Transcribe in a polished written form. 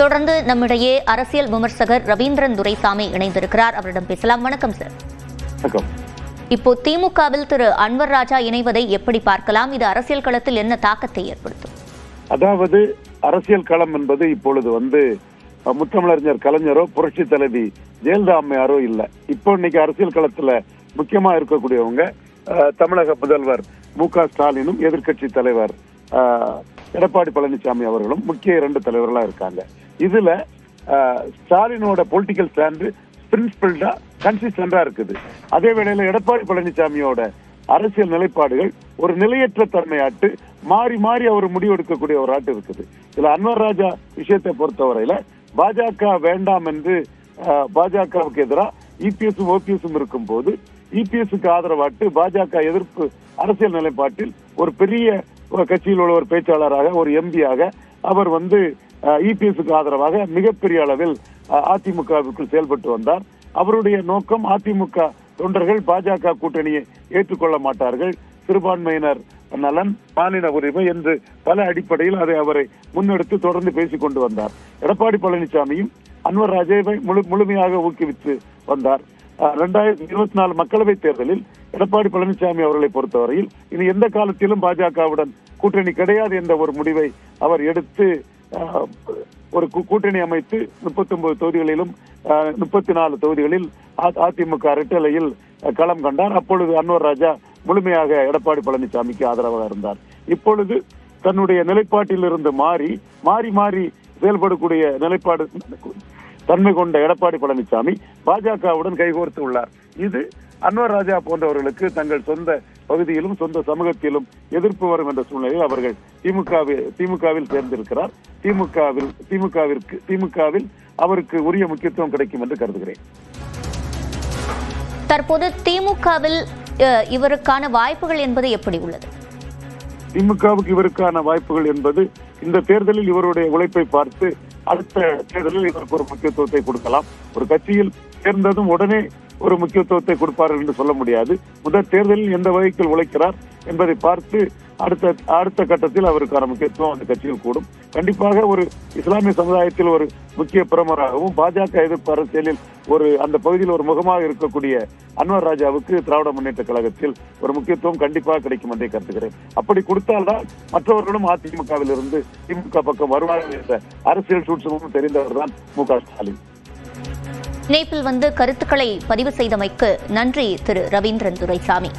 தொடர்ந்து நம்மிடையே அரசியல் விமர்சகர் ரவீந்திரன் துரைசாமி இணைந்திருக்கிறார். அவரிடம் பேசலாம். வணக்கம் சார். வணக்கம். இப்போ திமுகவில் திரு அன்வர் ராஜா இணைவதை எப்படி பார்க்கலாம்? இது அரசியல் களத்தில் என்ன தாக்கத்தை ஏற்படுத்தும்? அதாவது அரசியல் களம் என்பது இப்பொழுது முத்தமிழறிஞர் கலைஞரோ புரட்சி தலைவி ஜெயலலிதா அம்மையாரோ இல்ல. இப்போ இன்னைக்கு அரசியல் களத்துல முக்கியமா இருக்கக்கூடியவங்க தமிழக முதல்வர் மு.க. ஸ்டாலினும் எதிர்கட்சி தலைவர் எடப்பாடி பழனிசாமி அவர்களும் முக்கிய 2 தலைவர்களா இருக்காங்க. இதுல ஸ்டாலினோட பொலிட்டிக்கல் ஸ்டாண்டு பிரின்சிபல்டா கன்சிஸ்டன்டா இருக்குது. அதே வேளையில எடப்பாடி பழனிசாமியோட அரசியல் நிலைப்பாடுகள் ஒரு நிலையற்ற தன்மையாட்டு மாறி மாறி அவர் முடிவெடுக்கக்கூடிய ஒரு ஆட்டு இருக்குது. இதுல அன்வர் ராஜா விஷயத்தை பொறுத்தவரையில பாஜக வேண்டாம் என்று பாஜகவுக்கு எதிராக இபிஎஸும் ஓபிஎஸும் இருக்கும் போது இபிஎஸ்க்கு ஆதரவாட்டு பாஜக எதிர்ப்பு அரசியல் நிலைப்பாட்டில் ஒரு பெரிய கட்சியில் உள்ள ஒரு பேச்சாளராக ஒரு எம்பியாக அவர் இபிஎஸ்க்கு ஆதரவாக மிகப்பெரிய அளவில் அதிமுகவுக்குள் செயல்பட்டு வந்தார். அவருடைய நோக்கம் அதிமுக தொண்டர்கள் பாஜக கூட்டணியை ஏற்றுக்கொள்ள மாட்டார்கள், சிறுபான்மையினர் நலன், மாநில உரிமை என்று பல அடிப்படையில் அதை அவரை முன்னெடுத்து தொடர்ந்து பேசிக் கொண்டு வந்தார். எடப்பாடி பழனிசாமியும் அன்வர் ராஜாவை முழுமையாக ஊக்குவித்து வந்தார். 2024 மக்களவைத் தேர்தலில் எடப்பாடி பழனிசாமி அவர்களை பொறுத்தவரையில் இனி எந்த காலத்திலும் பாஜகவுடன் கூட்டணி கிடையாது என்ற ஒரு முடிவை அவர் எடுத்து ஒரு கூட்டணி அமைத்து 39 தொகுதிகளிலும் 34 தொகுதிகளில் அதிமுக இரட்டலையில் களம் கண்டார். அப்பொழுது அன்வர் ராஜா முழுமையாக எடப்பாடி பழனிசாமிக்கு ஆதரவாக இருந்தார். இப்பொழுது தன்னுடைய நிலைப்பாட்டில் இருந்து மாறி செயல்படக்கூடிய நிலைப்பாடு தன்மை கொண்ட எடப்பாடி பழனிசாமி பாஜகவுடன் கைகோர்த்து உள்ளார். இது அன்வர் ராஜா போன்றவர்களுக்கு தங்கள் சொந்த பகுதியிலும் சொந்த சமூகத்திலும் எதிர்ப்பு வரும் என்ற சூழ்நிலையில் அவர்கள் திமுகவில் சேர்ந்திருக்கிறார். திமுகவில் அவருக்கு உரிய முக்கியத்துவம் கிடைக்கும் என்று கருதுகிறேன். தற்போது திமுகவில் இவருக்கான வாய்ப்புகள் என்பது எப்படி உள்ளது? திமுகவுக்கு இவருக்கான வாய்ப்புகள் என்பது இந்த தேர்தலில் இவருடைய உழைப்பை பார்த்து அடுத்த தேர்தலில் இவருக்கு ஒரு முக்கியத்துவத்தை கொடுக்கலாம். ஒரு கட்சியில் சேர்ந்ததும் உடனே ஒரு முக்கியத்துவத்தை கொடுப்பார்கள் என்று சொல்ல முடியாது. முதல் தேர்தலில் எந்த வகையில் உழைக்கிறார் என்பதை பார்த்து அடுத்த கட்டத்தில் அவருக்கான முக்கியத்துவம் அந்த கட்சியில் கூடும். கண்டிப்பாக ஒரு இஸ்லாமிய சமுதாயத்தில் ஒரு முக்கிய பிரமுகராகவும் பாஜக எதிர்ப்பு அரசியலில் அந்த பகுதியில் ஒரு முகமாக இருக்கக்கூடிய அன்வர் ராஜாவுக்கு திராவிட முன்னேற்ற கழகத்தில் ஒரு முக்கியத்துவம் கண்டிப்பாக கிடைக்கும் என்றே கருதுகிறேன். அப்படி கொடுத்தால்தான் மற்றவர்களும் அதிமுகவில் இருந்து திமுக பக்கம் வருவார்கள் என்ற அரசியல் சூட்சமும் தெரிந்தவர் தான் மு.க. ஸ்டாலின். இணைப்பில் கருத்துக்களை பதிவு செய்தமைக்கு நன்றி திரு ரவீந்திரன் துரைசாமி.